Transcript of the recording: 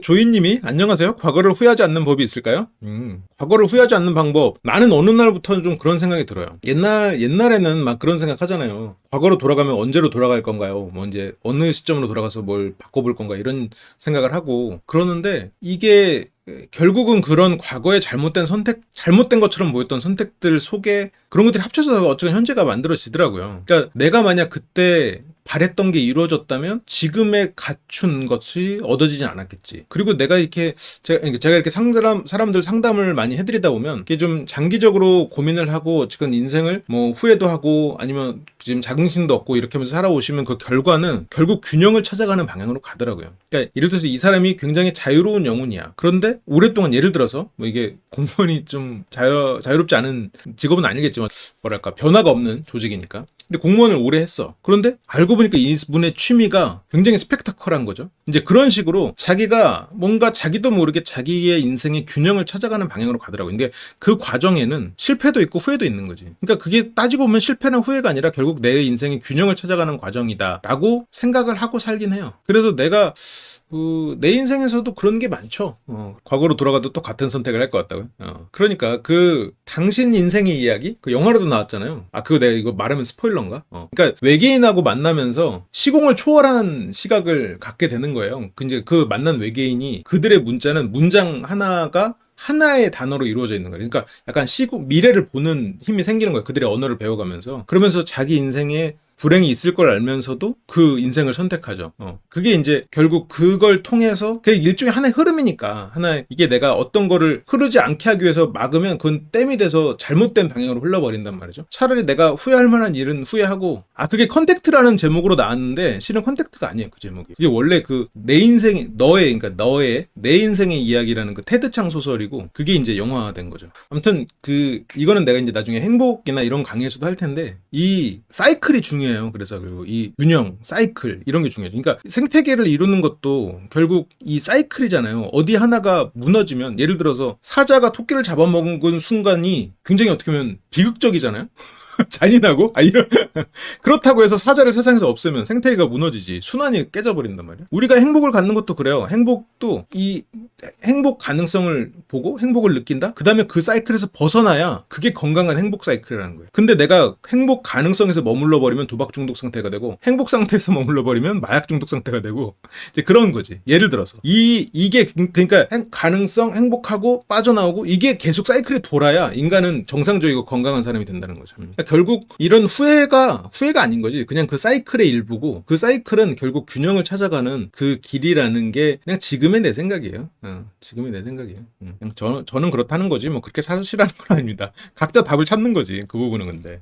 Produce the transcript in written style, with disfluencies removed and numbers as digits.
조이님이 안녕하세요. 과거를 후회하지 않는 법이 있을까요? 과거를 후회하지 않는 방법. 나는 어느 날부터는 좀 그런 생각이 들어요. 옛날에는 막 그런 생각 하잖아요. 과거로 돌아가면 언제로 돌아갈 건가요? 뭐 이제 어느 시점으로 돌아가서 뭘 바꿔볼 건가 이런 생각을 하고 그러는데 이게 결국은 그런 과거의 잘못된 선택, 잘못된 것처럼 보였던 선택들 속에 그런 것들이 합쳐서 어쩌면 현재가 만들어지더라고요. 그러니까 내가 만약 그때 바랬던 게 이루어졌다면 지금의 갖춘 것이 얻어지진 않았겠지. 그리고 내가 이렇게 제가 이렇게 사람들 상담을 많이 해드리다 보면 이게 좀 장기적으로 고민을 하고 지금 인생을 뭐 후회도 하고 아니면 지금 자긍심도 없고 이렇게 하면서 살아오시면 그 결과는 결국 균형을 찾아가는 방향으로 가더라고요. 그러니까 예를 들어서 이 사람이 굉장히 자유로운 영혼이야. 그런데 오랫동안 예를 들어서 뭐 이게 공무원이 좀 자유롭지 않은 직업은 아니겠지만 뭐랄까 변화가 없는 조직이니까. 근데 공무원을 오래 했어. 그런데 알고 보니까 이분의 취미가 굉장히 스펙타클한 거죠. 이제 그런 식으로 자기가 뭔가 자기도 모르게 자기의 인생의 균형을 찾아가는 방향으로 가더라고요. 근데 그 과정에는 실패도 있고 후회도 있는 거지. 그러니까 그게 따지고 보면 실패나 후회가 아니라 결국 내 인생의 균형을 찾아가는 과정이다라고 생각을 하고 살긴 해요. 그래서 내가 내 인생에서도 그런 게 많죠. 과거로 돌아가도 또 같은 선택을 할 것 같다고요. 그러니까 당신 인생의 이야기 그 영화로도 나왔잖아요. 그거 내가 이거 말하면 스포일러인가? 그러니까 외계인하고 만나면서 시공을 초월한 시각을 갖게 되는 거예요. 근데 그 만난 외계인이 그들의 문자는 문장 하나가 하나의 단어로 이루어져 있는 거예요. 그러니까 약간 미래를 보는 힘이 생기는 거예요. 그들의 언어를 배워가면서. 그러면서 자기 인생에 불행이 있을 걸 알면서도 그 인생을 선택하죠. 그게 이제 결국 그걸 통해서 그게 일종의 하나의 흐름이니까 이게 내가 어떤 거를 흐르지 않게 하기 위해서 막으면 그건 댐이 돼서 잘못된 방향으로 흘러버린단 말이죠. 차라리 내가 후회할 만한 일은 후회하고 그게 컨택트라는 제목으로 나왔는데 실은 컨택트가 아니에요. 그 제목이. 그게 원래 내 인생 내 인생의 이야기라는 그 테드창 소설이고 그게 이제 영화화된 거죠. 아무튼 이거는 내가 이제 나중에 행복이나 이런 강의에서도 할 텐데 이 사이클이 중요해요. 그래서 그리고 이 균형, 사이클 이런 게 중요해요. 그러니까 생태계를 이루는 것도 결국 이 사이클이잖아요. 어디 하나가 무너지면 예를 들어서 사자가 토끼를 잡아먹은 순간이 굉장히 어떻게 보면 비극적이잖아요. 잔인하고 그렇다고 해서 사자를 세상에서 없애면 생태계가 무너지지 순환이 깨져버린단 말이야. 우리가 행복을 갖는 것도 그래요. 행복도 이 행복 가능성을 보고 행복을 느낀다. 그 다음에 그 사이클에서 벗어나야 그게 건강한 행복 사이클이라는 거예요. 근데 내가 행복 가능성에서 머물러 버리면 도박 중독 상태가 되고 행복 상태에서 머물러 버리면 마약 중독 상태가 되고 이제 그런 거지. 예를 들어서 이게 그러니까 가능성 행복하고 빠져나오고 이게 계속 사이클이 돌아야 인간은 정상적이고 건강한 사람이 된다는 거죠. 그러니까 결국 이런 후회가 아닌 거지. 그냥 그 사이클의 일부고 그 사이클은 결국 균형을 찾아가는 그 길이라는 게 그냥 지금의 내 생각이에요. 지금의 내 생각이에요. 그냥 저는 그렇다는 거지. 뭐 그렇게 사실하는 건 아닙니다. 각자 답을 찾는 거지. 그 부분은 근데.